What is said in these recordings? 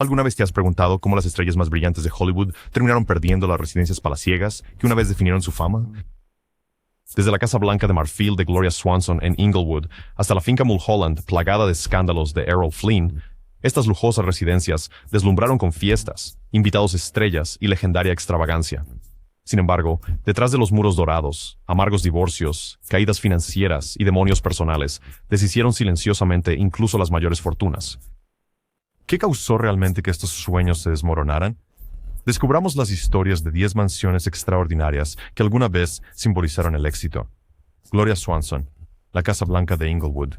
¿Alguna vez te has preguntado cómo las estrellas más brillantes de Hollywood terminaron perdiendo las residencias palaciegas que una vez definieron su fama? Desde la Casa Blanca de Marfil de Gloria Swanson en Inglewood hasta la finca Mulholland plagada de escándalos de Errol Flynn, estas lujosas residencias deslumbraron con fiestas, invitados estrellas y legendaria extravagancia. Sin embargo, detrás de los muros dorados, amargos divorcios, caídas financieras y demonios personales, deshicieron silenciosamente incluso las mayores fortunas. ¿Qué causó realmente que estos sueños se desmoronaran? Descubramos las historias de 10 mansiones extraordinarias que alguna vez simbolizaron el éxito. Gloria Swanson, la Casa Blanca de Inglewood.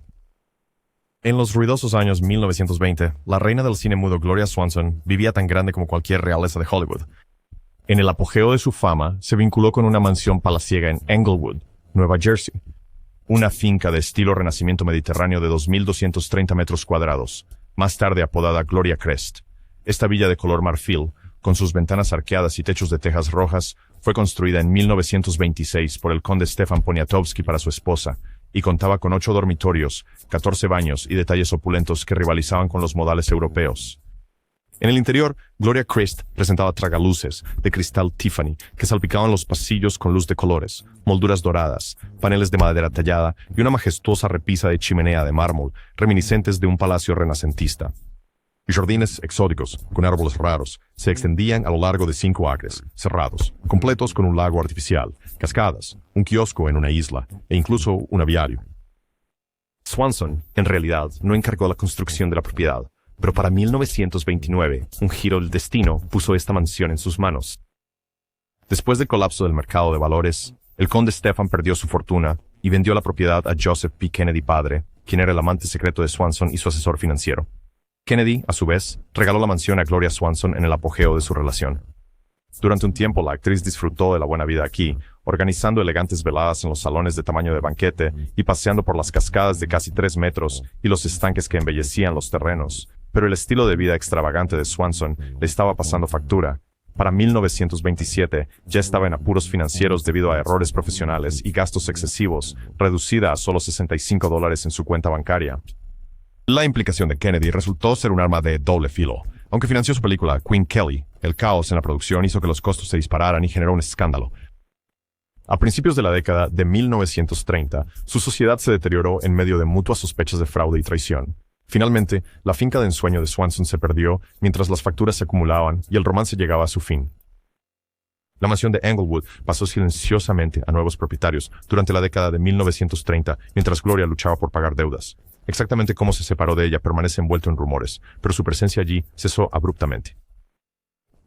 En los ruidosos años 1920, la reina del cine mudo Gloria Swanson vivía tan grande como cualquier realeza de Hollywood. En el apogeo de su fama, se vinculó con una mansión palaciega en Englewood, Nueva Jersey, una finca de estilo renacimiento mediterráneo de 2.230 metros cuadrados, más tarde apodada Gloria Crest. Esta villa de color marfil, con sus ventanas arqueadas y techos de tejas rojas, fue construida en 1926 por el conde Stefan Poniatowski para su esposa, y contaba con 8 dormitorios, 14 baños y detalles opulentos que rivalizaban con los modales europeos. En el interior, Gloria Crest presentaba tragaluces de cristal Tiffany que salpicaban los pasillos con luz de colores, molduras doradas, paneles de madera tallada y una majestuosa repisa de chimenea de mármol, reminiscentes de un palacio renacentista. Y jardines exóticos, con árboles raros, se extendían a lo largo de 5 acres, cerrados, completos con un lago artificial, cascadas, un kiosco en una isla e incluso un aviario. Swanson, en realidad, no encargó la construcción de la propiedad, pero para 1929, un giro del destino puso esta mansión en sus manos. Después del colapso del mercado de valores, el conde Stefan perdió su fortuna y vendió la propiedad a Joseph P. Kennedy padre, quien era el amante secreto de Swanson y su asesor financiero. Kennedy, a su vez, regaló la mansión a Gloria Swanson en el apogeo de su relación. Durante un tiempo, la actriz disfrutó de la buena vida aquí, organizando elegantes veladas en los salones de tamaño de banquete y paseando por las cascadas de casi 3 metros y los estanques que embellecían los terrenos. Pero el estilo de vida extravagante de Swanson le estaba pasando factura. Para 1927 ya estaba en apuros financieros debido a errores profesionales y gastos excesivos, reducida a solo $65 en su cuenta bancaria. La implicación de Kennedy resultó ser un arma de doble filo. Aunque financió su película Queen Kelly, el caos en la producción hizo que los costos se dispararan y generó un escándalo. A principios de la década de 1930, su sociedad se deterioró en medio de mutuas sospechas de fraude y traición. Finalmente, la finca de ensueño de Swanson se perdió mientras las facturas se acumulaban y el romance llegaba a su fin. La mansión de Englewood pasó silenciosamente a nuevos propietarios durante la década de 1930 mientras Gloria luchaba por pagar deudas. Exactamente cómo se separó de ella permanece envuelto en rumores, pero su presencia allí cesó abruptamente.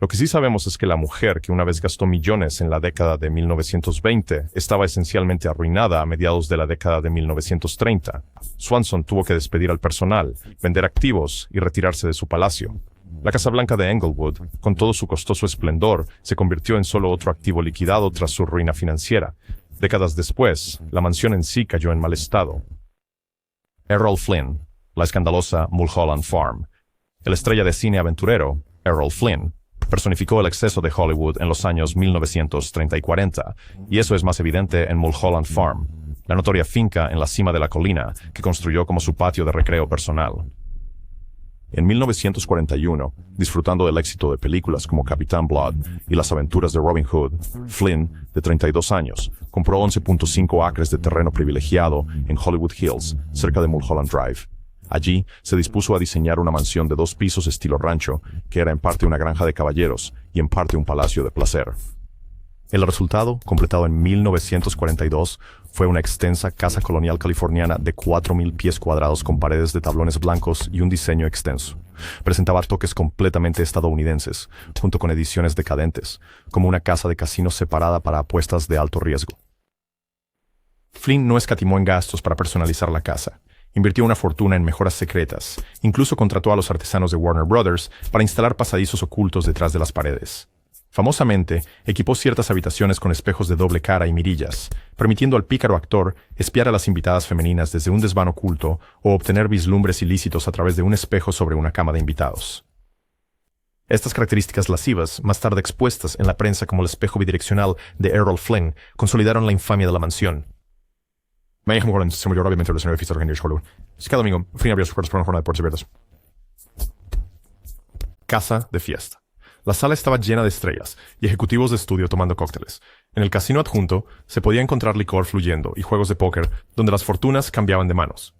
Lo que sí sabemos es que la mujer que una vez gastó millones en la década de 1920 estaba esencialmente arruinada a mediados de la década de 1930. Swanson tuvo que despedir al personal, vender activos y retirarse de su palacio. La Casa Blanca de Englewood, con todo su costoso esplendor, se convirtió en solo otro activo liquidado tras su ruina financiera. Décadas después, la mansión en sí cayó en mal estado. Errol Flynn, la escandalosa Mulholland Farm. El estrella de cine aventurero, Errol Flynn, personificó el exceso de Hollywood en los años 1930 y 40, y eso es más evidente en Mulholland Farm, la notoria finca en la cima de la colina que construyó como su patio de recreo personal. En 1941, disfrutando del éxito de películas como Capitán Blood y las aventuras de Robin Hood, Flynn, de 32 años, compró 11.5 acres de terreno privilegiado en Hollywood Hills, cerca de Mulholland Drive. Allí se dispuso a diseñar una mansión de 2 pisos estilo rancho, que era en parte una granja de caballeros y en parte un palacio de placer. El resultado, completado en 1942, fue una extensa casa colonial californiana de 4.000 pies cuadrados con paredes de tablones blancos y un diseño extenso. Presentaba toques completamente estadounidenses, junto con ediciones decadentes, como una casa de casino separada para apuestas de alto riesgo. Flynn no escatimó en gastos para personalizar la casa. Invirtió una fortuna en mejoras secretas. Incluso contrató a los artesanos de Warner Brothers para instalar pasadizos ocultos detrás de las paredes. Famosamente, equipó ciertas habitaciones con espejos de doble cara y mirillas, permitiendo al pícaro actor espiar a las invitadas femeninas desde un desván oculto o obtener vislumbres ilícitos a través de un espejo sobre una cama de invitados. Estas características lascivas, más tarde expuestas en la prensa como el espejo bidireccional de Errol Flynn, consolidaron la infamia de la mansión. Se murió obviamente el escenario de fiestas de Hollywood. Cada domingo, Flynn abrió sus puertas para una jornada de puertas abiertas. casa de fiesta. La sala estaba llena de estrellas y ejecutivos de estudio tomando cócteles. En el casino adjunto se podía encontrar licor fluyendo y juegos de póker donde las fortunas cambiaban de manos.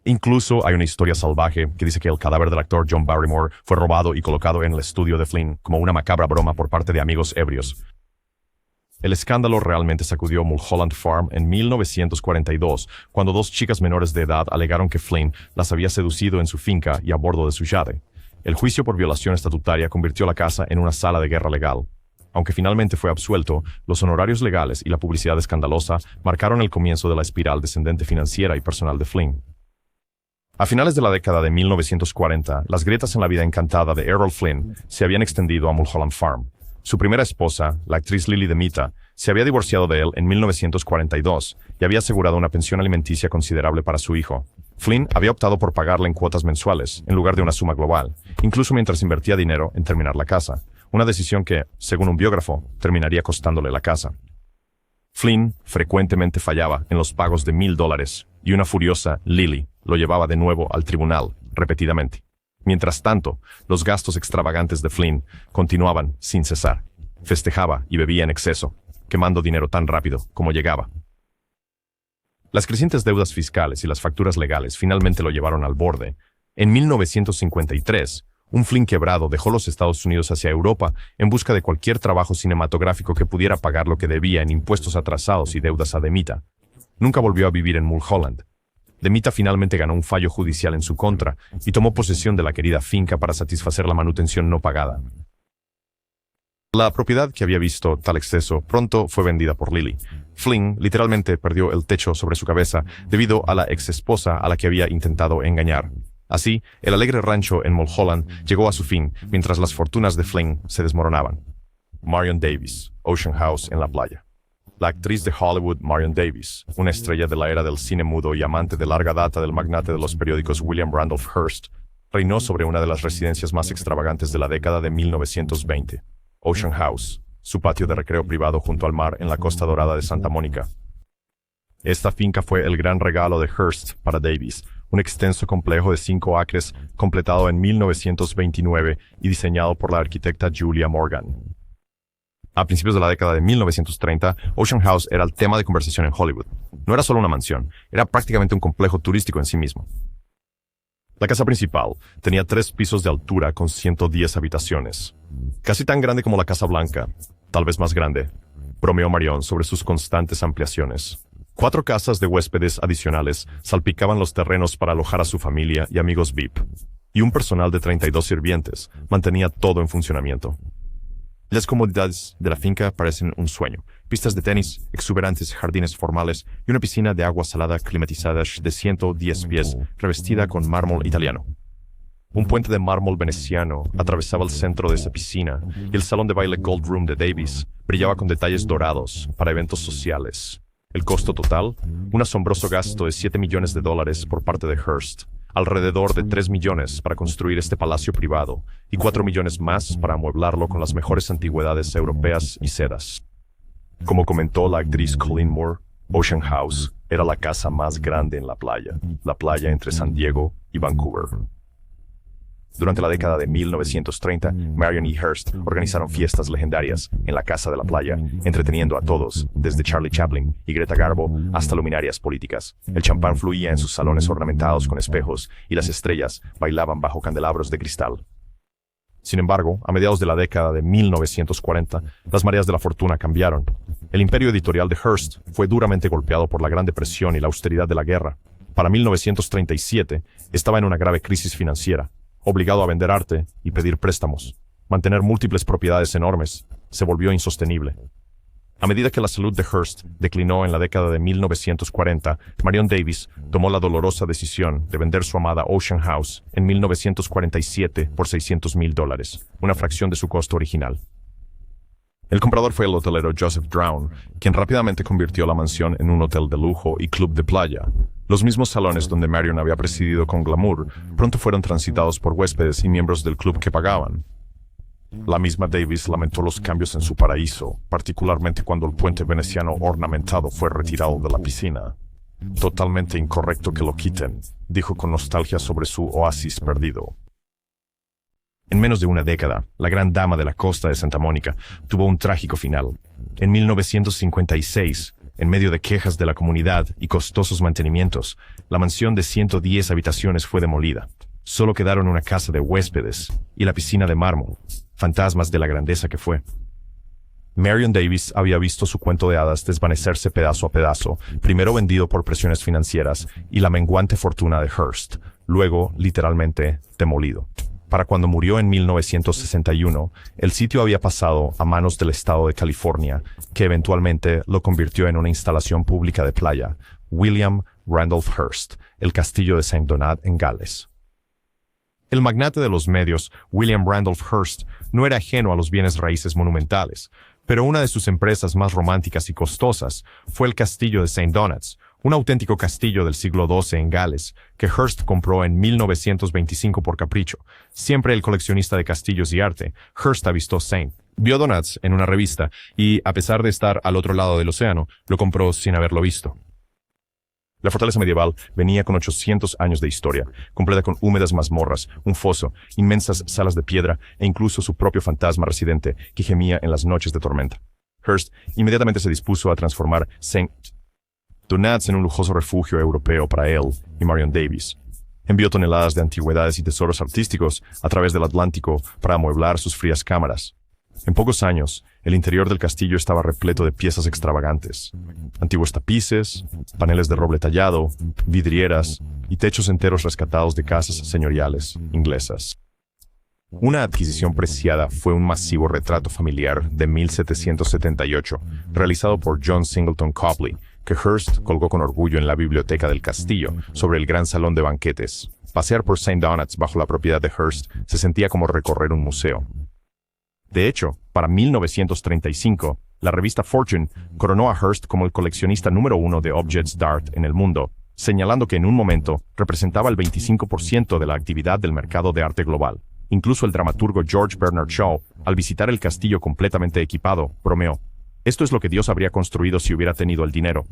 Incluso hay una historia salvaje que dice que el cadáver del actor John Barrymore fue robado y colocado en el estudio de Flynn como una macabra broma por parte de amigos ebrios. El escándalo realmente sacudió Mulholland Farm en 1942, cuando dos chicas menores de edad alegaron que Flynn las había seducido en su finca y a bordo de su yate. El juicio por violación estatutaria convirtió la casa en una sala de guerra legal. Aunque finalmente fue absuelto, los honorarios legales y la publicidad escandalosa marcaron el comienzo de la espiral descendente financiera y personal de Flynn. A finales de la década de 1940, las grietas en la vida encantada de Errol Flynn se habían extendido a Mulholland Farm. Su primera esposa, la actriz Lily DeMita, se había divorciado de él en 1942 y había asegurado una pensión alimenticia considerable para su hijo. Flynn había optado por pagarle en cuotas mensuales, en lugar de una suma global, incluso mientras invertía dinero en terminar la casa, una decisión que, según un biógrafo, terminaría costándole la casa. Flynn frecuentemente fallaba en los pagos de $1,000 y una furiosa Lily lo llevaba de nuevo al tribunal, repetidamente. Mientras tanto, los gastos extravagantes de Flynn continuaban sin cesar. Festejaba y bebía en exceso, quemando dinero tan rápido como llegaba. Las crecientes deudas fiscales y las facturas legales finalmente lo llevaron al borde. En 1953, un Flynn quebrado dejó los Estados Unidos hacia Europa en busca de cualquier trabajo cinematográfico que pudiera pagar lo que debía en impuestos atrasados y deudas a DeMita. Nunca volvió a vivir en Mulholland. DeMita finalmente ganó un fallo judicial en su contra y tomó posesión de la querida finca para satisfacer la manutención no pagada. La propiedad que había visto tal exceso pronto fue vendida por Lily. Flynn literalmente perdió el techo sobre su cabeza debido a la exesposa a la que había intentado engañar. Así, el alegre rancho en Mulholland llegó a su fin mientras las fortunas de Flynn se desmoronaban. Marion Davies, Ocean House en la playa. La actriz de Hollywood Marion Davies, una estrella de la era del cine mudo y amante de larga data del magnate de los periódicos William Randolph Hearst, reinó sobre una de las residencias más extravagantes de la década de 1920, Ocean House, su patio de recreo privado junto al mar en la Costa Dorada de Santa Mónica. Esta finca fue el gran regalo de Hearst para Davies, un extenso complejo de 5 acres completado en 1929 y diseñado por la arquitecta Julia Morgan. A principios de la década de 1930, Ocean House era el tema de conversación en Hollywood. No era solo una mansión, era prácticamente un complejo turístico en sí mismo. La casa principal tenía 3 pisos de altura con 110 habitaciones. Casi tan grande como la Casa Blanca, tal vez más grande, bromeó Marion sobre sus constantes ampliaciones. 4 casas de huéspedes adicionales salpicaban los terrenos para alojar a su familia y amigos VIP, y un personal de 32 sirvientes mantenía todo en funcionamiento. Las comodidades de la finca parecen un sueño. Pistas de tenis, exuberantes jardines formales y una piscina de agua salada climatizada de 110 pies, revestida con mármol italiano. Un puente de mármol veneciano atravesaba el centro de esa piscina y el salón de baile Gold Room de Davies brillaba con detalles dorados para eventos sociales. El costo total, un asombroso gasto de $7 millones por parte de Hearst. Alrededor de 3 millones para construir este palacio privado y 4 millones más para amueblarlo con las mejores antigüedades europeas y sedas. Como comentó la actriz Colleen Moore, Ocean House era la casa más grande en la playa entre San Diego y Vancouver. Durante la década de 1930, Marion y Hearst organizaron fiestas legendarias en la casa de la playa, entreteniendo a todos, desde Charlie Chaplin y Greta Garbo hasta luminarias políticas. El champán fluía en sus salones ornamentados con espejos y las estrellas bailaban bajo candelabros de cristal. Sin embargo, a mediados de la década de 1940, las mareas de la fortuna cambiaron. El imperio editorial de Hearst fue duramente golpeado por la Gran Depresión y la austeridad de la guerra. Para 1937, estaba en una grave crisis financiera. Obligado a vender arte y pedir préstamos, mantener múltiples propiedades enormes, se volvió insostenible. A medida que la salud de Hearst declinó en la década de 1940, Marion Davies tomó la dolorosa decisión de vender su amada Ocean House en 1947 por $600,000, una fracción de su costo original. El comprador fue el hotelero Joseph Drown, quien rápidamente convirtió la mansión en un hotel de lujo y club de playa. Los mismos salones donde Marion había presidido con glamour pronto fueron transitados por huéspedes y miembros del club que pagaban. La misma Davies lamentó los cambios en su paraíso, particularmente cuando el puente veneciano ornamentado fue retirado de la piscina. Totalmente incorrecto que lo quiten, dijo con nostalgia sobre su oasis perdido. En menos de una década, la gran dama de la costa de Santa Mónica tuvo un trágico final. En 1956, en medio de quejas de la comunidad y costosos mantenimientos, la mansión de 110 habitaciones fue demolida. Solo quedaron una casa de huéspedes y la piscina de mármol, fantasmas de la grandeza que fue. Marion Davies había visto su cuento de hadas desvanecerse pedazo a pedazo, primero vendido por presiones financieras y la menguante fortuna de Hearst, luego, literalmente, demolido. Para cuando murió en 1961, el sitio había pasado a manos del estado de California, que eventualmente lo convirtió en una instalación pública de playa, William Randolph Hearst, el castillo de Saint Donat en Gales. El magnate de los medios, William Randolph Hearst, no era ajeno a los bienes raíces monumentales, pero una de sus empresas más románticas y costosas fue el castillo de Saint Donats, un auténtico castillo del siglo XII en Gales, que Hearst compró en 1925 por capricho. Siempre el coleccionista de castillos y arte, Hearst avistó Saint. Vio Donats en una revista y, a pesar de estar al otro lado del océano, lo compró sin haberlo visto. La fortaleza medieval venía con 800 años de historia, completa con húmedas mazmorras, un foso, inmensas salas de piedra e incluso su propio fantasma residente que gemía en las noches de tormenta. Hearst inmediatamente se dispuso a transformar Saint Donats en un lujoso refugio europeo para él y Marion Davies. Envió toneladas de antigüedades y tesoros artísticos a través del Atlántico para amueblar sus frías cámaras. En pocos años, el interior del castillo estaba repleto de piezas extravagantes. Antiguos tapices, paneles de roble tallado, vidrieras y techos enteros rescatados de casas señoriales inglesas. Una adquisición preciada fue un masivo retrato familiar de 1778, realizado por John Singleton Copley, que Hearst colgó con orgullo en la biblioteca del castillo, sobre el gran salón de banquetes. Pasear por Saint Donats bajo la propiedad de Hearst se sentía como recorrer un museo. De hecho, para 1935, la revista Fortune coronó a Hearst como el coleccionista número 1 de objets d'art en el mundo, señalando que en un momento representaba el 25% de la actividad del mercado de arte global. Incluso el dramaturgo George Bernard Shaw, al visitar el castillo completamente equipado, bromeó: «Esto es lo que Dios habría construido si hubiera tenido el dinero».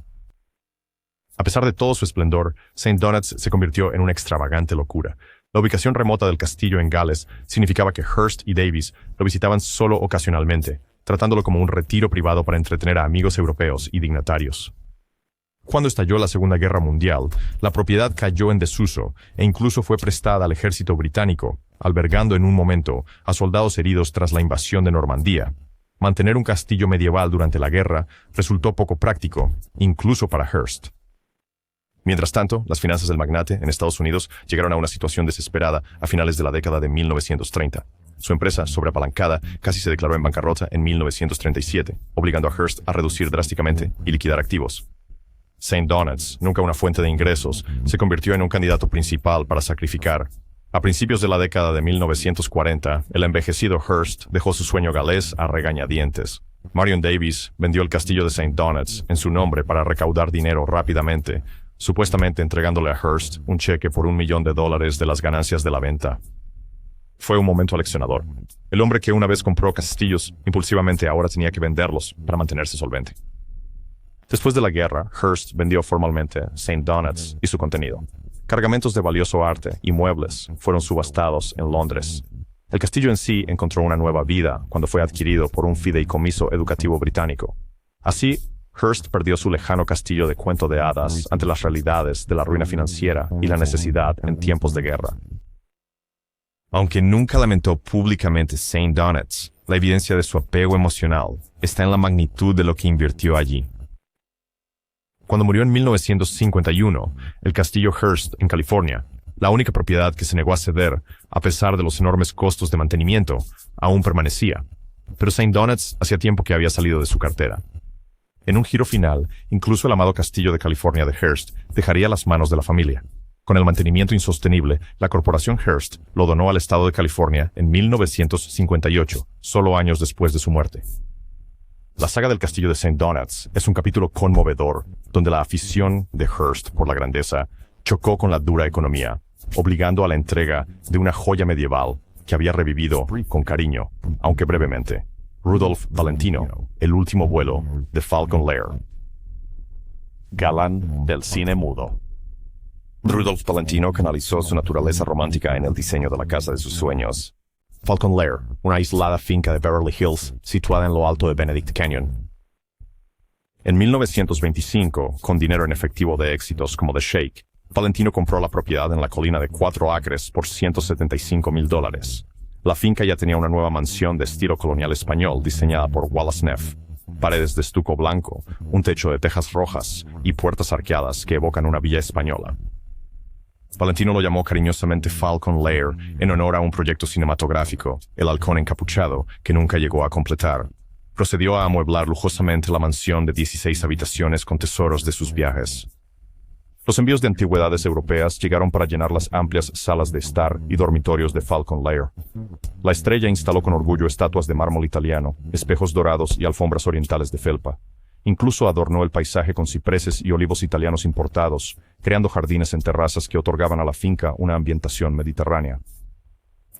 A pesar de todo su esplendor, Saint Donats se convirtió en una extravagante locura. La ubicación remota del castillo en Gales significaba que Hearst y Davies lo visitaban solo ocasionalmente, tratándolo como un retiro privado para entretener a amigos europeos y dignatarios. Cuando estalló la Segunda Guerra Mundial, la propiedad cayó en desuso e incluso fue prestada al ejército británico, albergando en un momento a soldados heridos tras la invasión de Normandía. Mantener un castillo medieval durante la guerra resultó poco práctico, incluso para Hearst. Mientras tanto, las finanzas del magnate en Estados Unidos llegaron a una situación desesperada a finales de la década de 1930. Su empresa, sobreapalancada, casi se declaró en bancarrota en 1937, obligando a Hearst a reducir drásticamente y liquidar activos. Saint Donats, nunca una fuente de ingresos, se convirtió en un candidato principal para sacrificar. A principios de la década de 1940, el envejecido Hearst dejó su sueño galés a regañadientes. Marion Davies vendió el castillo de Saint Donats en su nombre para recaudar dinero rápidamente, supuestamente entregándole a Hearst un cheque por $1 millón de las ganancias de la venta. Fue un momento aleccionador. El hombre que una vez compró castillos impulsivamente ahora tenía que venderlos para mantenerse solvente. Después de la guerra, Hearst vendió formalmente Saint Donats y su contenido. Cargamentos de valioso arte y muebles fueron subastados en Londres. El castillo en sí encontró una nueva vida cuando fue adquirido por un fideicomiso educativo británico. Así, Hearst perdió su lejano castillo de cuento de hadas ante las realidades de la ruina financiera y la necesidad en tiempos de guerra. Aunque nunca lamentó públicamente Saint Donats, la evidencia de su apego emocional está en la magnitud de lo que invirtió allí. Cuando murió en 1951, el castillo Hearst en California, la única propiedad que se negó a ceder, a pesar de los enormes costos de mantenimiento, aún permanecía. Pero Saint Donats hacía tiempo que había salido de su cartera. En un giro final, incluso el amado castillo de California de Hearst dejaría las manos de la familia. Con el mantenimiento insostenible, la corporación Hearst lo donó al estado de California en 1958, solo años después de su muerte. La saga del castillo de Saint Donats es un capítulo conmovedor, donde la afición de Hearst por la grandeza chocó con la dura economía, obligando a la entrega de una joya medieval que había revivido con cariño, aunque brevemente. Rudolph Valentino, El último vuelo de Falcon Lair. Galán del cine mudo. Rudolph Valentino canalizó su naturaleza romántica en el diseño de la casa de sus sueños. Falcon Lair, una aislada finca de Beverly Hills situada en lo alto de Benedict Canyon. En 1925, con dinero en efectivo de éxitos como The Shake, Valentino compró la propiedad en la colina de 4 acres por $175,000. La finca ya tenía una nueva mansión de estilo colonial español diseñada por Wallace Neff. Paredes de estuco blanco, un techo de tejas rojas y puertas arqueadas que evocan una villa española. Valentino lo llamó cariñosamente Falcon Lair en honor a un proyecto cinematográfico, El Halcón Encapuchado, que nunca llegó a completar. Procedió a amueblar lujosamente la mansión de 16 habitaciones con tesoros de sus viajes. Los envíos de antigüedades europeas llegaron para llenar las amplias salas de estar y dormitorios de Falcon Lair. La estrella instaló con orgullo estatuas de mármol italiano, espejos dorados y alfombras orientales de felpa. Incluso adornó el paisaje con cipreses y olivos italianos importados, creando jardines en terrazas que otorgaban a la finca una ambientación mediterránea.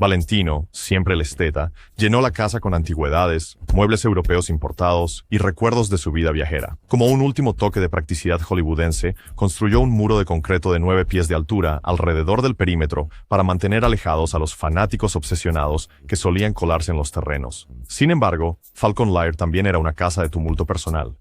Valentino, siempre el esteta, llenó la casa con antigüedades, muebles europeos importados y recuerdos de su vida viajera. Como un último toque de practicidad hollywoodense, construyó un muro de concreto de 9 pies de altura alrededor del perímetro para mantener alejados a los fanáticos obsesionados que solían colarse en los terrenos. Sin embargo, Falcon Lair también era una casa de tumulto personal.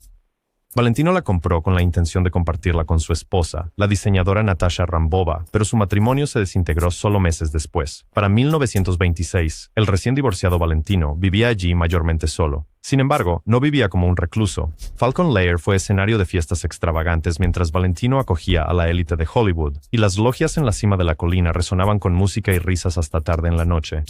Valentino la compró con la intención de compartirla con su esposa, la diseñadora Natasha Rambova, pero su matrimonio se desintegró solo meses después. Para 1926, el recién divorciado Valentino vivía allí mayormente solo. Sin embargo, no vivía como un recluso. Falcon Lair fue escenario de fiestas extravagantes mientras Valentino acogía a la élite de Hollywood, y las logias en la cima de la colina resonaban con música y risas hasta tarde en la noche.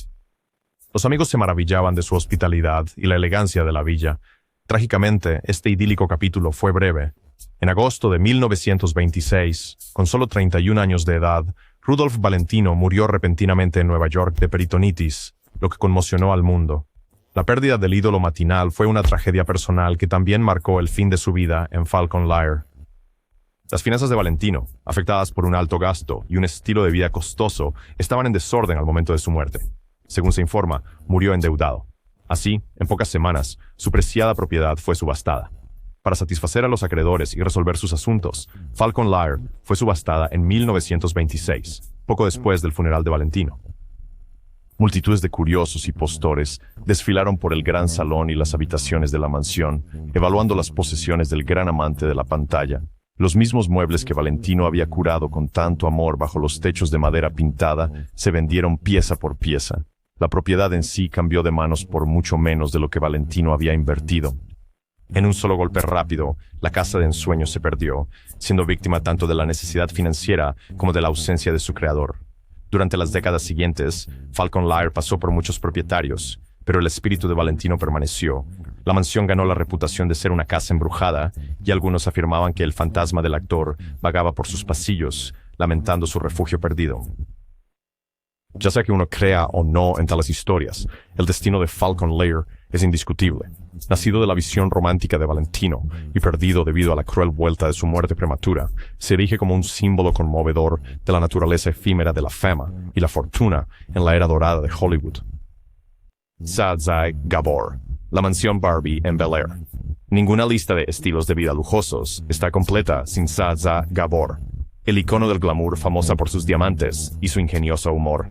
Los amigos se maravillaban de su hospitalidad y la elegancia de la villa. Trágicamente, este idílico capítulo fue breve. En agosto de 1926, con solo 31 años de edad, Rudolph Valentino murió repentinamente en Nueva York de peritonitis, lo que conmocionó al mundo. La pérdida del ídolo matinal fue una tragedia personal que también marcó el fin de su vida en Falcon Lair. Las finanzas de Valentino, afectadas por un alto gasto y un estilo de vida costoso, estaban en desorden al momento de su muerte. Según se informa, murió endeudado. Así, en pocas semanas, su preciada propiedad fue subastada. Para satisfacer a los acreedores y resolver sus asuntos, Falcon Lair fue subastada en 1926, poco después del funeral de Valentino. Multitudes de curiosos y postores desfilaron por el gran salón y las habitaciones de la mansión, evaluando las posesiones del gran amante de la pantalla. Los mismos muebles que Valentino había curado con tanto amor bajo los techos de madera pintada se vendieron pieza por pieza. La propiedad en sí cambió de manos por mucho menos de lo que Valentino había invertido. En un solo golpe rápido, la casa de ensueño se perdió, siendo víctima tanto de la necesidad financiera como de la ausencia de su creador. Durante las décadas siguientes, Falcon Lair pasó por muchos propietarios, pero el espíritu de Valentino permaneció. La mansión ganó la reputación de ser una casa embrujada, y algunos afirmaban que el fantasma del actor vagaba por sus pasillos, lamentando su refugio perdido. Ya sea que uno crea o no en tales historias, el destino de Falcon Lair es indiscutible. Nacido de la visión romántica de Valentino y perdido debido a la cruel vuelta de su muerte prematura, se erige como un símbolo conmovedor de la naturaleza efímera de la fama y la fortuna en la era dorada de Hollywood. Zsa Zsa Gabor, la mansión Barbie en Bel Air. Ninguna lista de estilos de vida lujosos está completa sin Zsa Zsa Gabor, el icono del glamour famosa por sus diamantes y su ingenioso humor.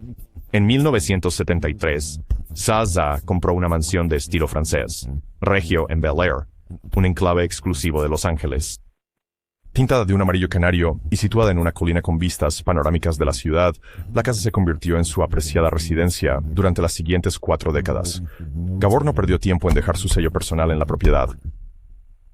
En 1973, Zsa Zsa compró una mansión de estilo francés, Regio en Bel Air, un enclave exclusivo de Los Ángeles. Pintada de un amarillo canario y situada en una colina con vistas panorámicas de la ciudad, la casa se convirtió en su apreciada residencia durante las siguientes 4 décadas. Gabor no perdió tiempo en dejar su sello personal en la propiedad.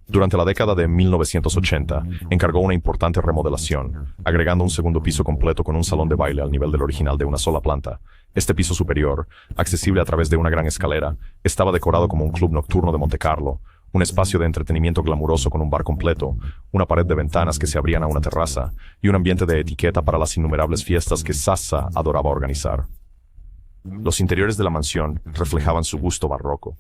Durante la década de 1980, encargó una importante remodelación, agregando un segundo piso completo con un salón de baile al nivel del original de una sola planta. Este piso superior, accesible a través de una gran escalera, estaba decorado como un club nocturno de Monte Carlo, un espacio de entretenimiento glamuroso con un bar completo, una pared de ventanas que se abrían a una terraza y un ambiente de etiqueta para las innumerables fiestas que Zsa Zsa adoraba organizar. Los interiores de la mansión reflejaban su gusto barroco.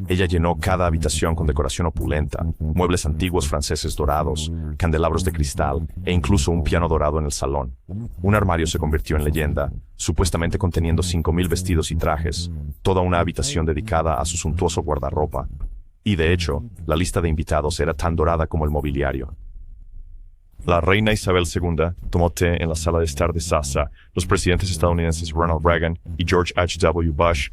Ella llenó cada habitación con decoración opulenta, muebles antiguos franceses dorados, candelabros de cristal e incluso un piano dorado en el salón. Un armario se convirtió en leyenda, supuestamente conteniendo 5,000 vestidos y trajes, toda una habitación dedicada a su suntuoso guardarropa. Y de hecho, la lista de invitados era tan dorada como el mobiliario. La reina Isabel II tomó té en la sala de estar de Zsa Zsa. Los presidentes estadounidenses Ronald Reagan y George H. W. Bush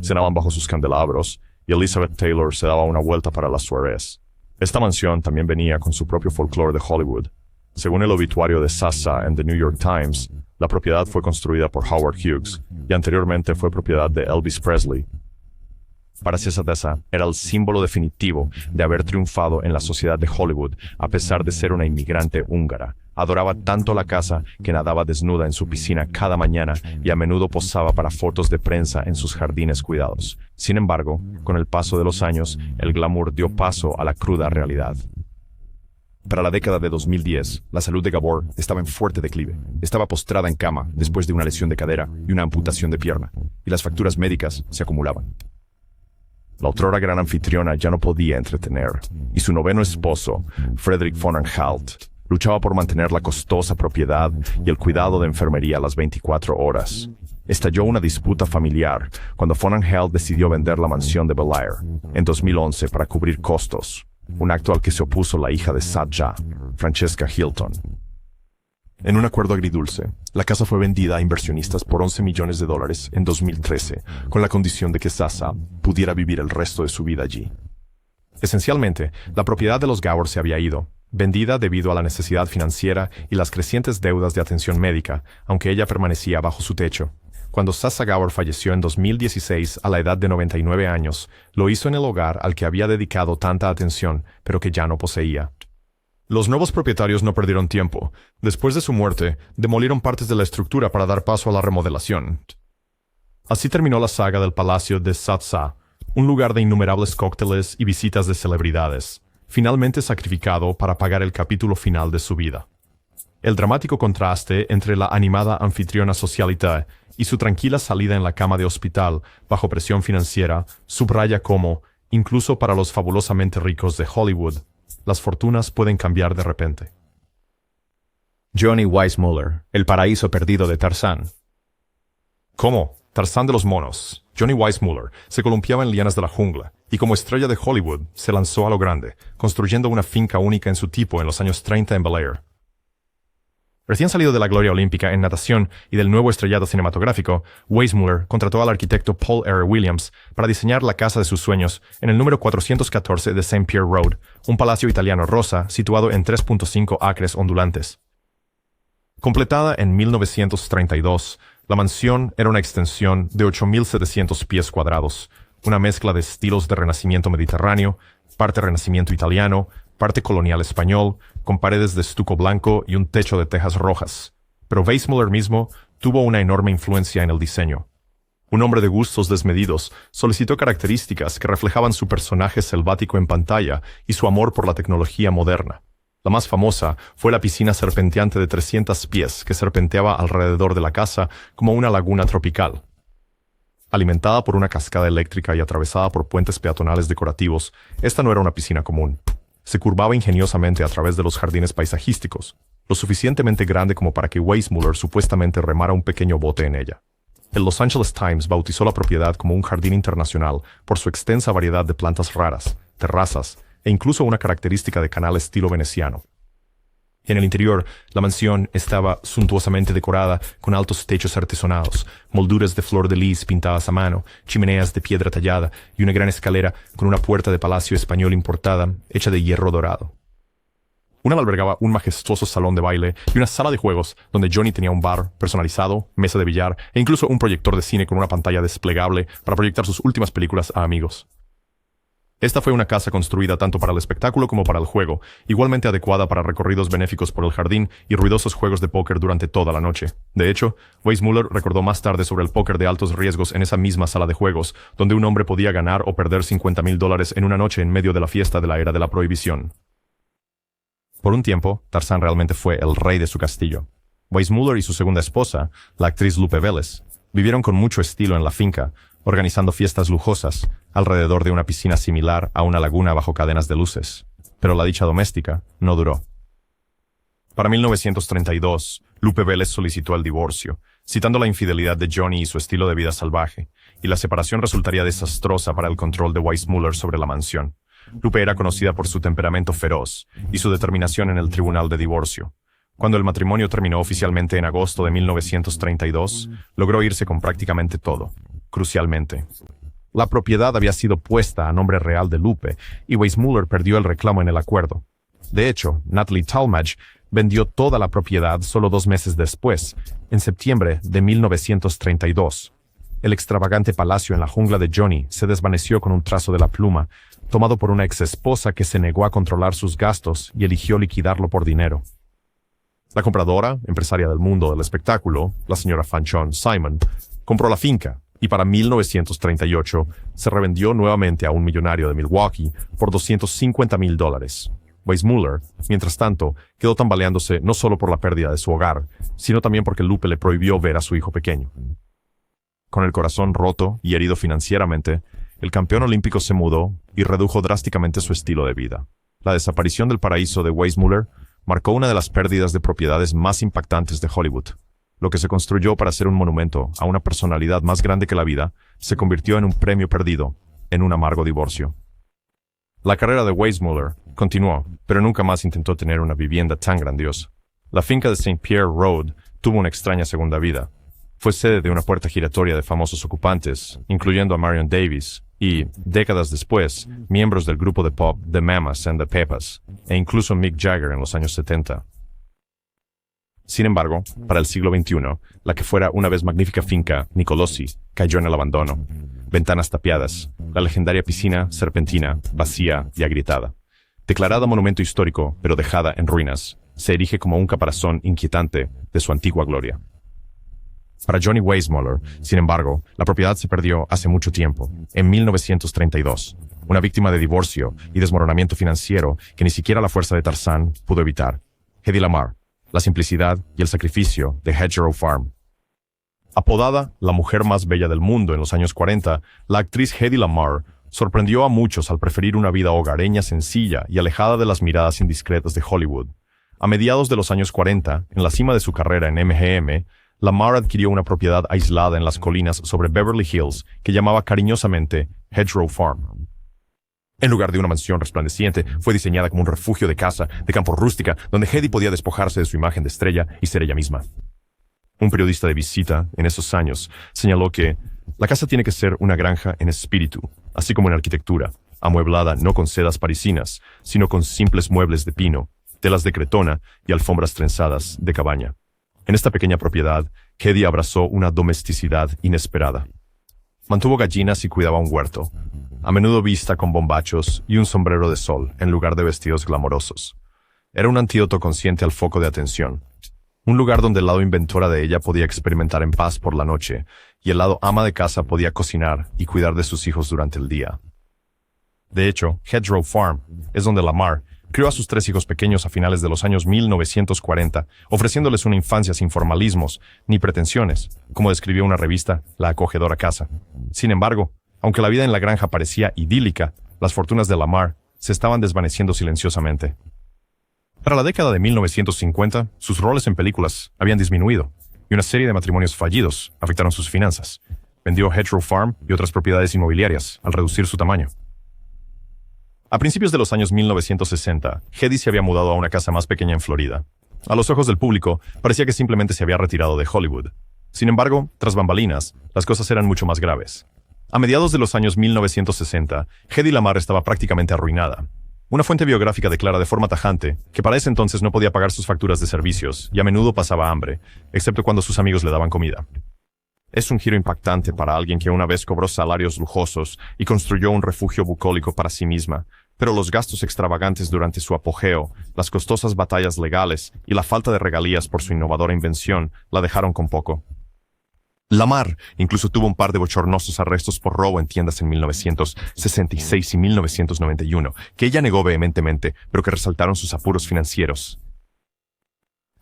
cenaban bajo sus candelabros y Elizabeth Taylor se daba una vuelta para las soirées. Esta mansión también venía con su propio folclore de Hollywood. Según el obituario de Sasa en The New York Times, la propiedad fue construida por Howard Hughes y anteriormente fue propiedad de Elvis Presley. Para César Tessa era el símbolo definitivo de haber triunfado en la sociedad de Hollywood a pesar de ser una inmigrante húngara. Adoraba tanto la casa que nadaba desnuda en su piscina cada mañana y a menudo posaba para fotos de prensa en sus jardines cuidados. Sin embargo, con el paso de los años, el glamour dio paso a la cruda realidad. Para la década de 2010, la salud de Gabor estaba en fuerte declive. Estaba postrada en cama después de una lesión de cadera y una amputación de pierna, y las facturas médicas se acumulaban. La otrora gran anfitriona ya no podía entretener, y su noveno esposo, Frederick von Anhalt, luchaba por mantener la costosa propiedad y el cuidado de enfermería a las 24 horas. Estalló una disputa familiar cuando von Anhalt decidió vender la mansión de Bel Air en 2011 para cubrir costos, un acto al que se opuso la hija de Satya, Francesca Hilton. En un acuerdo agridulce, la casa fue vendida a inversionistas por $11 millones en 2013, con la condición de que Sasa pudiera vivir el resto de su vida allí. Esencialmente, la propiedad de los Gower se había ido, vendida debido a la necesidad financiera y las crecientes deudas de atención médica, aunque ella permanecía bajo su techo. Cuando Sasa Gower falleció en 2016 a la edad de 99 años, lo hizo en el hogar al que había dedicado tanta atención, pero que ya no poseía. Los nuevos propietarios no perdieron tiempo. Después de su muerte, demolieron partes de la estructura para dar paso a la remodelación. Así terminó la saga del Palacio de Satsa, un lugar de innumerables cócteles y visitas de celebridades, finalmente sacrificado para pagar el capítulo final de su vida. El dramático contraste entre la animada anfitriona socialite y su tranquila salida en la cama de hospital bajo presión financiera subraya cómo, incluso para los fabulosamente ricos de Hollywood, las fortunas pueden cambiar de repente. Johnny Weissmuller, el paraíso perdido de Tarzán. ¿Cómo? Tarzán de los monos. Johnny Weissmuller se columpiaba en lianas de la jungla y como estrella de Hollywood se lanzó a lo grande, construyendo una finca única en su tipo en los años 30 en Bel Air. Recién salido de la gloria olímpica en natación y del nuevo estrellado cinematográfico, Weissmuller contrató al arquitecto Paul R. Williams para diseñar la casa de sus sueños en el número 414 de St. Pierre Road, un palacio italiano rosa situado en 3.5 acres ondulantes. Completada en 1932, la mansión era una extensión de 8.700 pies cuadrados, una mezcla de estilos de renacimiento mediterráneo, parte renacimiento italiano, parte colonial español, con paredes de estuco blanco y un techo de tejas rojas. Pero Weissmuller mismo tuvo una enorme influencia en el diseño. Un hombre de gustos desmedidos, solicitó características que reflejaban su personaje selvático en pantalla y su amor por la tecnología moderna. La más famosa fue la piscina serpenteante de 300 pies que serpenteaba alrededor de la casa como una laguna tropical. Alimentada por una cascada eléctrica y atravesada por puentes peatonales decorativos, esta no era una piscina común. Se curvaba ingeniosamente a través de los jardines paisajísticos, lo suficientemente grande como para que Weissmuller supuestamente remara un pequeño bote en ella. El Los Angeles Times bautizó la propiedad como un jardín internacional por su extensa variedad de plantas raras, terrazas e incluso una característica de canal estilo veneciano. En el interior, la mansión estaba suntuosamente decorada con altos techos artesonados, molduras de flor de lis pintadas a mano, chimeneas de piedra tallada y una gran escalera con una puerta de palacio español importada hecha de hierro dorado. Una albergaba un majestuoso salón de baile y una sala de juegos donde Johnny tenía un bar personalizado, mesa de billar e incluso un proyector de cine con una pantalla desplegable para proyectar sus últimas películas a amigos. Esta fue una casa construida tanto para el espectáculo como para el juego, igualmente adecuada para recorridos benéficos por el jardín y ruidosos juegos de póker durante toda la noche. De hecho, Weissmuller recordó más tarde sobre el póker de altos riesgos en esa misma sala de juegos, donde un hombre podía ganar o perder $50,000 en una noche en medio de la fiesta de la era de la prohibición. Por un tiempo, Tarzán realmente fue el rey de su castillo. Weissmuller y su segunda esposa, la actriz Lupe Vélez, vivieron con mucho estilo en la finca, organizando fiestas lujosas alrededor de una piscina similar a una laguna bajo cadenas de luces. Pero la dicha doméstica no duró. Para 1932, Lupe Vélez solicitó el divorcio, citando la infidelidad de Johnny y su estilo de vida salvaje, y la separación resultaría desastrosa para el control de Weissmuller sobre la mansión. Lupe era conocida por su temperamento feroz y su determinación en el tribunal de divorcio. Cuando el matrimonio terminó oficialmente en agosto de 1932, logró irse con prácticamente todo. Crucialmente, La propiedad había sido puesta a nombre real de Lupe y Weissmuller perdió el reclamo en el acuerdo. De hecho, Natalie Talmadge vendió toda la propiedad solo 2 meses después, en septiembre de 1932. El extravagante palacio en la jungla de Johnny se desvaneció con un trazo de la pluma, tomado por una exesposa que se negó a controlar sus gastos y eligió liquidarlo por dinero. La compradora, empresaria del mundo del espectáculo, la señora Fanchon Simon, compró la finca y para 1938 se revendió nuevamente a un millonario de Milwaukee por $250,000. Weissmuller, mientras tanto, quedó tambaleándose no solo por la pérdida de su hogar, sino también porque Lupe le prohibió ver a su hijo pequeño. Con el corazón roto y herido financieramente, el campeón olímpico se mudó y redujo drásticamente su estilo de vida. La desaparición del paraíso de Weissmuller marcó una de las pérdidas de propiedades más impactantes de Hollywood. Lo que se construyó para ser un monumento a una personalidad más grande que la vida, se convirtió en un premio perdido, en un amargo divorcio. La carrera de Weissmuller continuó, pero nunca más intentó tener una vivienda tan grandiosa. La finca de St. Pierre Road tuvo una extraña segunda vida. Fue sede de una puerta giratoria de famosos ocupantes, incluyendo a Marion Davies, y, décadas después, miembros del grupo de pop The Mamas and the Pepas, e incluso Mick Jagger en los años 70. Sin embargo, para el siglo XXI, la que fuera una vez magnífica finca Nicolosi cayó en el abandono. Ventanas tapiadas, la legendaria piscina serpentina, vacía y agrietada. Declarada monumento histórico, pero dejada en ruinas, se erige como un caparazón inquietante de su antigua gloria. Para Johnny Weissmuller, sin embargo, la propiedad se perdió hace mucho tiempo, en 1932, una víctima de divorcio y desmoronamiento financiero que ni siquiera la fuerza de Tarzán pudo evitar. Hedy Lamarr, la simplicidad y el sacrificio de Hedgerow Farm. Apodada la mujer más bella del mundo en los años 40, la actriz Hedy Lamarr sorprendió a muchos al preferir una vida hogareña sencilla y alejada de las miradas indiscretas de Hollywood. A mediados de los años 40, en la cima de su carrera en MGM, Lamarr adquirió una propiedad aislada en las colinas sobre Beverly Hills que llamaba cariñosamente Hedgerow Farm. En lugar de una mansión resplandeciente, fue diseñada como un refugio de caza, de campo rústica, donde Hedy podía despojarse de su imagen de estrella y ser ella misma. Un periodista de visita, en esos años, señaló que la casa tiene que ser una granja en espíritu, así como en arquitectura, amueblada no con sedas parisinas, sino con simples muebles de pino, telas de cretona y alfombras trenzadas de cabaña. En esta pequeña propiedad, Hedy abrazó una domesticidad inesperada. Mantuvo gallinas y cuidaba un huerto, a menudo vista con bombachos y un sombrero de sol en lugar de vestidos glamorosos. Era un antídoto consciente al foco de atención. Un lugar donde el lado inventora de ella podía experimentar en paz por la noche y el lado ama de casa podía cocinar y cuidar de sus hijos durante el día. De hecho, Hedgerow Farm es donde Lamarr crió a sus 3 hijos pequeños a finales de los años 1940, ofreciéndoles una infancia sin formalismos ni pretensiones, como describió una revista, La acogedora casa. Sin embargo, aunque la vida en la granja parecía idílica, las fortunas de Lamarr se estaban desvaneciendo silenciosamente. Para la década de 1950, sus roles en películas habían disminuido, y una serie de matrimonios fallidos afectaron sus finanzas. Vendió Hedgerow Farm y otras propiedades inmobiliarias al reducir su tamaño. A principios de los años 1960, Hedy se había mudado a una casa más pequeña en Florida. A los ojos del público, parecía que simplemente se había retirado de Hollywood. Sin embargo, tras bambalinas, las cosas eran mucho más graves. A mediados de los años 1960, Hedy Lamarr estaba prácticamente arruinada. Una fuente biográfica declara de forma tajante que para ese entonces no podía pagar sus facturas de servicios y a menudo pasaba hambre, excepto cuando sus amigos le daban comida. Es un giro impactante para alguien que una vez cobró salarios lujosos y construyó un refugio bucólico para sí misma, pero los gastos extravagantes durante su apogeo, las costosas batallas legales y la falta de regalías por su innovadora invención la dejaron con poco. Lamarr incluso tuvo un par de bochornosos arrestos por robo en tiendas en 1966 y 1991, que ella negó vehementemente, pero que resaltaron sus apuros financieros.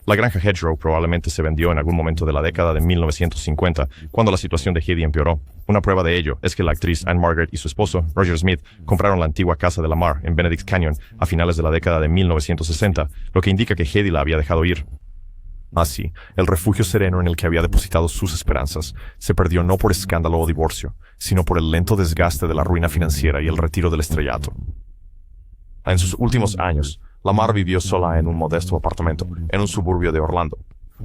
La granja Hedgerow probablemente se vendió en algún momento de la década de 1950, cuando la situación de Hedy empeoró. Una prueba de ello es que la actriz Anne Margaret y su esposo, Roger Smith, compraron la antigua casa de Lamarr en Benedict Canyon a finales de la década de 1960, lo que indica que Hedy la había dejado ir. Así, el refugio sereno en el que había depositado sus esperanzas se perdió no por escándalo o divorcio, sino por el lento desgaste de la ruina financiera y el retiro del estrellato. En sus últimos años, Lamarr vivió sola en un modesto apartamento, en un suburbio de Orlando,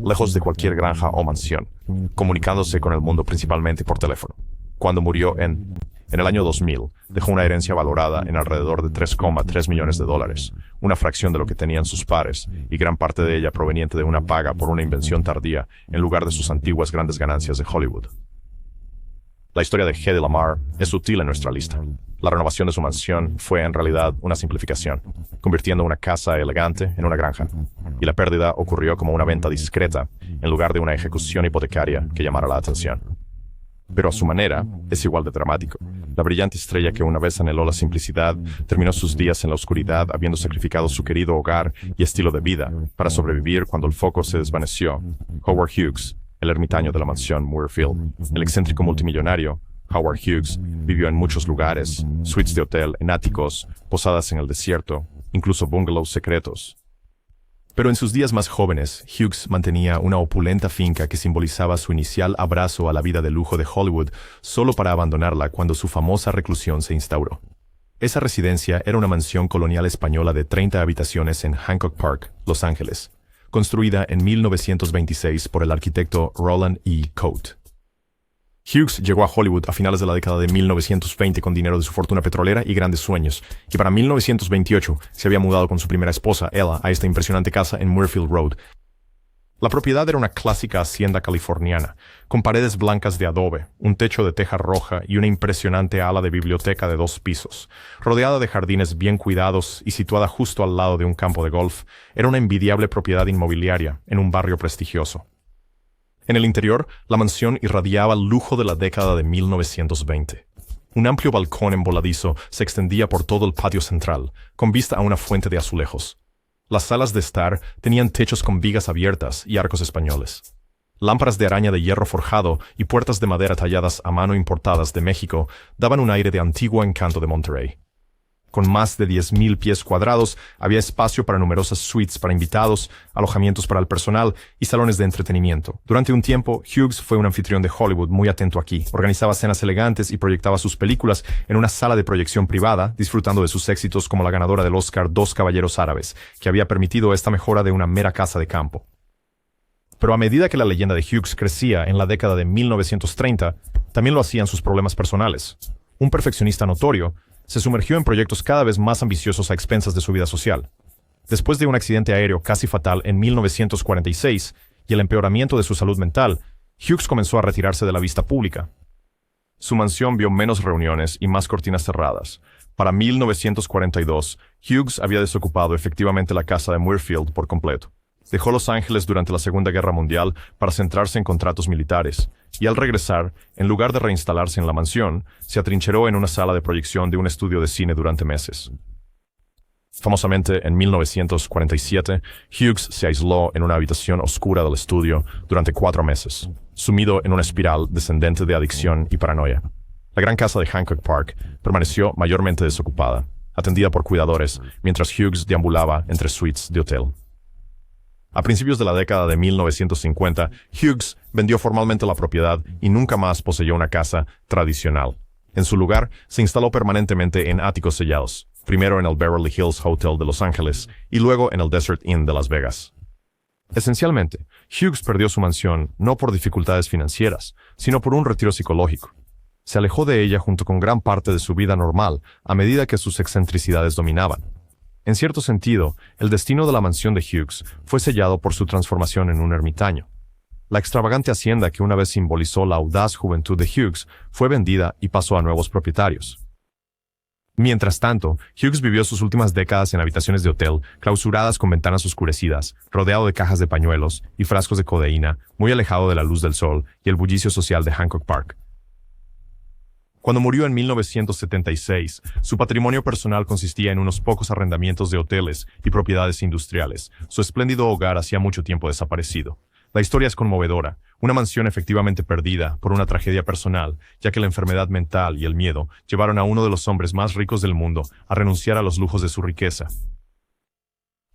lejos de cualquier granja o mansión, comunicándose con el mundo principalmente por teléfono. Cuando murió en En el año 2000, dejó una herencia valorada en alrededor de $3,3 millones, una fracción de lo que tenían sus pares, y gran parte de ella proveniente de una paga por una invención tardía en lugar de sus antiguas grandes ganancias de Hollywood. La historia de Hedy Lamarr es sutil en nuestra lista. La renovación de su mansión fue en realidad una simplificación, convirtiendo una casa elegante en una granja, y la pérdida ocurrió como una venta discreta en lugar de una ejecución hipotecaria que llamara la atención. Pero a su manera, es igual de dramático. La brillante estrella que una vez anheló la simplicidad terminó sus días en la oscuridad habiendo sacrificado su querido hogar y estilo de vida para sobrevivir cuando el foco se desvaneció. Howard Hughes, el ermitaño de la mansión Muirfield, el excéntrico multimillonario, Howard Hughes vivió en muchos lugares, suites de hotel en áticos, posadas en el desierto, incluso bungalows secretos. Pero en sus días más jóvenes, Hughes mantenía una opulenta finca que simbolizaba su inicial abrazo a la vida de lujo de Hollywood, solo para abandonarla cuando su famosa reclusión se instauró. Esa residencia era una mansión colonial española de 30 habitaciones en Hancock Park, Los Ángeles, construida en 1926 por el arquitecto Roland E. Coate. Hughes llegó a Hollywood a finales de la década de 1920 con dinero de su fortuna petrolera y grandes sueños, y para 1928 se había mudado con su primera esposa, Ella, a esta impresionante casa en Muirfield Road. La propiedad era una clásica hacienda californiana, con paredes blancas de adobe, un techo de teja roja y una impresionante ala de biblioteca de 2 pisos. Rodeada de jardines bien cuidados y situada justo al lado de un campo de golf, era una envidiable propiedad inmobiliaria en un barrio prestigioso. En el interior, la mansión irradiaba el lujo de la década de 1920. Un amplio balcón en voladizo se extendía por todo el patio central, con vista a una fuente de azulejos. Las salas de estar tenían techos con vigas abiertas y arcos españoles. Lámparas de araña de hierro forjado y puertas de madera talladas a mano importadas de México daban un aire de antiguo encanto de Monterrey. Con más de 10,000 pies cuadrados, había espacio para numerosas suites para invitados, alojamientos para el personal y salones de entretenimiento. Durante un tiempo, Hughes fue un anfitrión de Hollywood muy atento aquí. Organizaba cenas elegantes y proyectaba sus películas en una sala de proyección privada, disfrutando de sus éxitos como la ganadora del Oscar Dos Caballeros Árabes, que había permitido esta mejora de una mera casa de campo. Pero a medida que la leyenda de Hughes crecía en la década de 1930, también lo hacían sus problemas personales. Un perfeccionista notorio, se sumergió en proyectos cada vez más ambiciosos a expensas de su vida social. Después de un accidente aéreo casi fatal en 1946 y el empeoramiento de su salud mental, Hughes comenzó a retirarse de la vista pública. Su mansión vio menos reuniones y más cortinas cerradas. Para 1942, Hughes había desocupado efectivamente la casa de Muirfield por completo. Dejó Los Ángeles durante la Segunda Guerra Mundial para centrarse en contratos militares, y al regresar, en lugar de reinstalarse en la mansión, se atrincheró en una sala de proyección de un estudio de cine durante meses. Famosamente, en 1947, Hughes se aisló en una habitación oscura del estudio durante 4 meses, sumido en una espiral descendente de adicción y paranoia. La gran casa de Hancock Park permaneció mayormente desocupada, atendida por cuidadores, mientras Hughes deambulaba entre suites de hotel. A principios de la década de 1950, Hughes vendió formalmente la propiedad y nunca más poseyó una casa tradicional. En su lugar, se instaló permanentemente en áticos sellados, primero en el Beverly Hills Hotel de Los Ángeles y luego en el Desert Inn de Las Vegas. Esencialmente, Hughes perdió su mansión no por dificultades financieras, sino por un retiro psicológico. Se alejó de ella junto con gran parte de su vida normal a medida que sus excentricidades dominaban. En cierto sentido, el destino de la mansión de Hughes fue sellado por su transformación en un ermitaño. La extravagante hacienda que una vez simbolizó la audaz juventud de Hughes fue vendida y pasó a nuevos propietarios. Mientras tanto, Hughes vivió sus últimas décadas en habitaciones de hotel, clausuradas con ventanas oscurecidas, rodeado de cajas de pañuelos y frascos de codeína, muy alejado de la luz del sol y el bullicio social de Hancock Park. Cuando murió en 1976, su patrimonio personal consistía en unos pocos arrendamientos de hoteles y propiedades industriales. Su espléndido hogar hacía mucho tiempo desaparecido. La historia es conmovedora, una mansión efectivamente perdida por una tragedia personal, ya que la enfermedad mental y el miedo llevaron a uno de los hombres más ricos del mundo a renunciar a los lujos de su riqueza.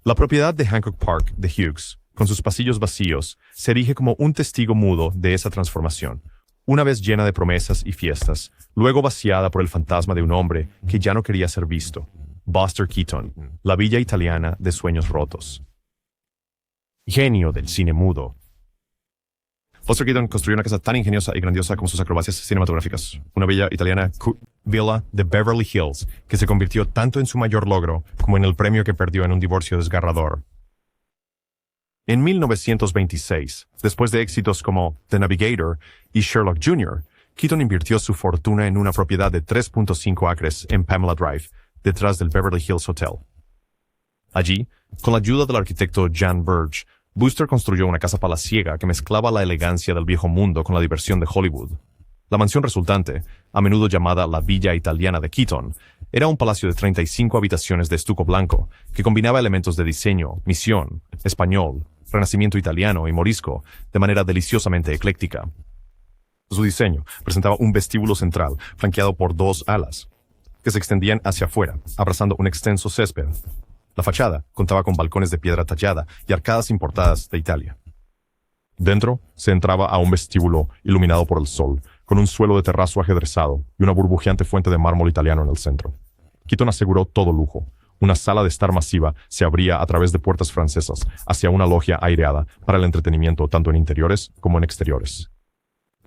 La propiedad de Hancock Park de Hughes, con sus pasillos vacíos, se erige como un testigo mudo de esa transformación. Una vez llena de promesas y fiestas, luego vaciada por el fantasma de un hombre que ya no quería ser visto, Buster Keaton, la villa italiana de sueños rotos. Genio del cine mudo. Buster Keaton construyó una casa tan ingeniosa y grandiosa como sus acrobacias cinematográficas. Una villa italiana Villa de Beverly Hills, que se convirtió tanto en su mayor logro como en el premio que perdió en un divorcio desgarrador. En 1926, después de éxitos como The Navigator y Sherlock Jr., Keaton invirtió su fortuna en una propiedad de 3.5 acres en Pamela Drive, detrás del Beverly Hills Hotel. Allí, con la ayuda del arquitecto Jan Burge, Booster construyó una casa palaciega que mezclaba la elegancia del viejo mundo con la diversión de Hollywood. La mansión resultante, a menudo llamada la Villa Italiana de Keaton, era un palacio de 35 habitaciones de estuco blanco que combinaba elementos de diseño, misión, español, renacimiento italiano y morisco de manera deliciosamente ecléctica. Su diseño presentaba un vestíbulo central flanqueado por 2 alas, que se extendían hacia afuera, abrazando un extenso césped. La fachada contaba con balcones de piedra tallada y arcadas importadas de Italia. Dentro se entraba a un vestíbulo iluminado por el sol, con un suelo de terrazo ajedrezado y una burbujeante fuente de mármol italiano en el centro. Keaton aseguró todo lujo. Una sala de estar masiva se abría a través de puertas francesas hacia una logia aireada para el entretenimiento tanto en interiores como en exteriores.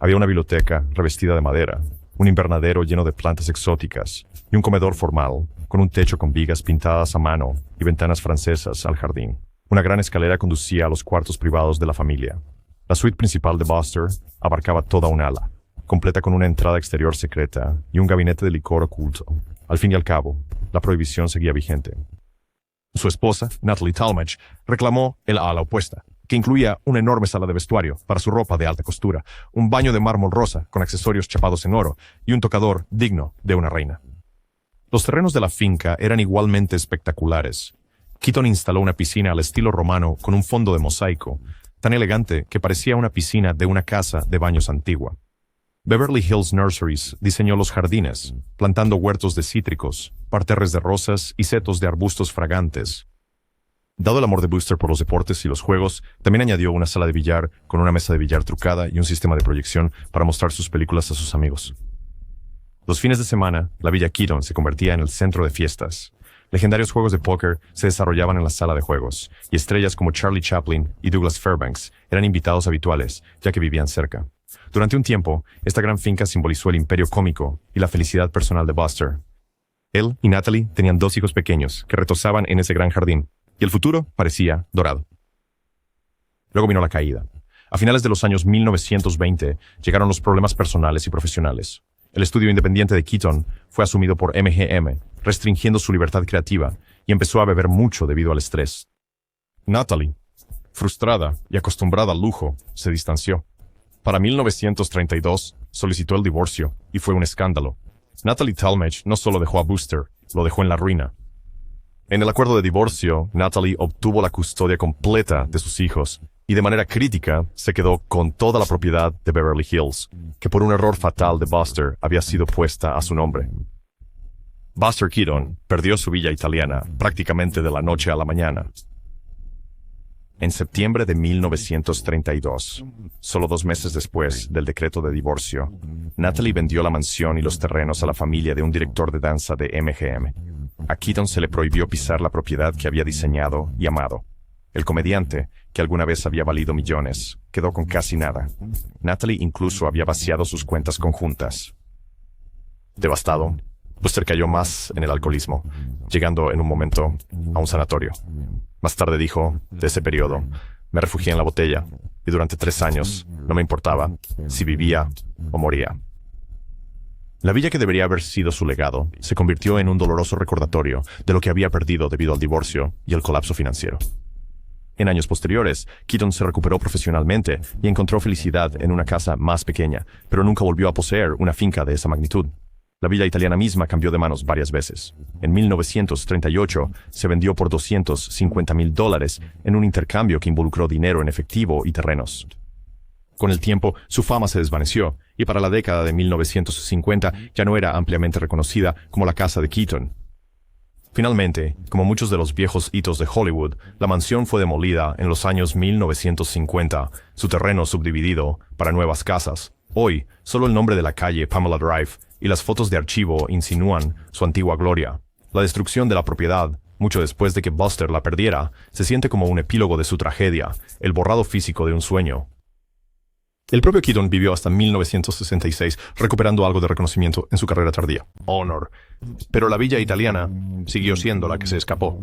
Había una biblioteca revestida de madera, un invernadero lleno de plantas exóticas y un comedor formal, con un techo con vigas pintadas a mano y ventanas francesas al jardín. Una gran escalera conducía a los cuartos privados de la familia. La suite principal de Buster abarcaba toda un ala, completa con una entrada exterior secreta y un gabinete de licor oculto. Al fin y al cabo, la prohibición seguía vigente. Su esposa, Natalie Talmadge, reclamó el ala opuesta, que incluía una enorme sala de vestuario para su ropa de alta costura, un baño de mármol rosa con accesorios chapados en oro y un tocador digno de una reina. Los terrenos de la finca eran igualmente espectaculares. Keaton instaló una piscina al estilo romano con un fondo de mosaico, tan elegante que parecía una piscina de una casa de baños antigua. Beverly Hills Nurseries diseñó los jardines, plantando huertos de cítricos, parterres de rosas y setos de arbustos fragantes. Dado el amor de Booster por los deportes y los juegos, también añadió una sala de billar con una mesa de billar trucada y un sistema de proyección para mostrar sus películas a sus amigos. Los fines de semana, la Villa Keaton se convertía en el centro de fiestas. Legendarios juegos de póker se desarrollaban en la sala de juegos, y estrellas como Charlie Chaplin y Douglas Fairbanks eran invitados habituales, ya que vivían cerca. Durante un tiempo, esta gran finca simbolizó el imperio cómico y la felicidad personal de Buster. Él y Natalie tenían 2 hijos pequeños que retozaban en ese gran jardín, y el futuro parecía dorado. Luego vino la caída. A finales de los años 1920 llegaron los problemas personales y profesionales. El estudio independiente de Keaton fue asumido por MGM, restringiendo su libertad creativa, y empezó a beber mucho debido al estrés. Natalie, frustrada y acostumbrada al lujo, se distanció. Para 1932, solicitó el divorcio, y fue un escándalo. Natalie Talmadge no solo dejó a Booster, lo dejó en la ruina. En el acuerdo de divorcio, Natalie obtuvo la custodia completa de sus hijos, y de manera crítica se quedó con toda la propiedad de Beverly Hills, que por un error fatal de Buster había sido puesta a su nombre. Buster Keaton perdió su villa italiana prácticamente de la noche a la mañana. En septiembre de 1932, solo 2 meses después del decreto de divorcio, Natalie vendió la mansión y los terrenos a la familia de un director de danza de MGM. A Keaton se le prohibió pisar la propiedad que había diseñado y amado. El comediante, que alguna vez había valido millones, quedó con casi nada. Natalie incluso había vaciado sus cuentas conjuntas. Devastado, Buster cayó más en el alcoholismo, llegando en un momento a un sanatorio. Más tarde dijo, de ese periodo, me refugié en la botella, y durante 3 años no me importaba si vivía o moría. La villa que debería haber sido su legado se convirtió en un doloroso recordatorio de lo que había perdido debido al divorcio y el colapso financiero. En años posteriores, Keaton se recuperó profesionalmente y encontró felicidad en una casa más pequeña, pero nunca volvió a poseer una finca de esa magnitud. La villa italiana misma cambió de manos varias veces. En 1938 se vendió por $250,000 en un intercambio que involucró dinero en efectivo y terrenos. Con el tiempo, su fama se desvaneció, y para la década de 1950 ya no era ampliamente reconocida como la casa de Keaton. Finalmente, como muchos de los viejos hitos de Hollywood, la mansión fue demolida en los años 1950, su terreno subdividido para nuevas casas. Hoy, solo el nombre de la calle Pamela Drive y las fotos de archivo insinúan su antigua gloria. La destrucción de la propiedad, mucho después de que Buster la perdiera, se siente como un epílogo de su tragedia, el borrado físico de un sueño. El propio Keaton vivió hasta 1966, recuperando algo de reconocimiento en su carrera tardía. Honor. Pero la villa italiana siguió siendo la que se escapó.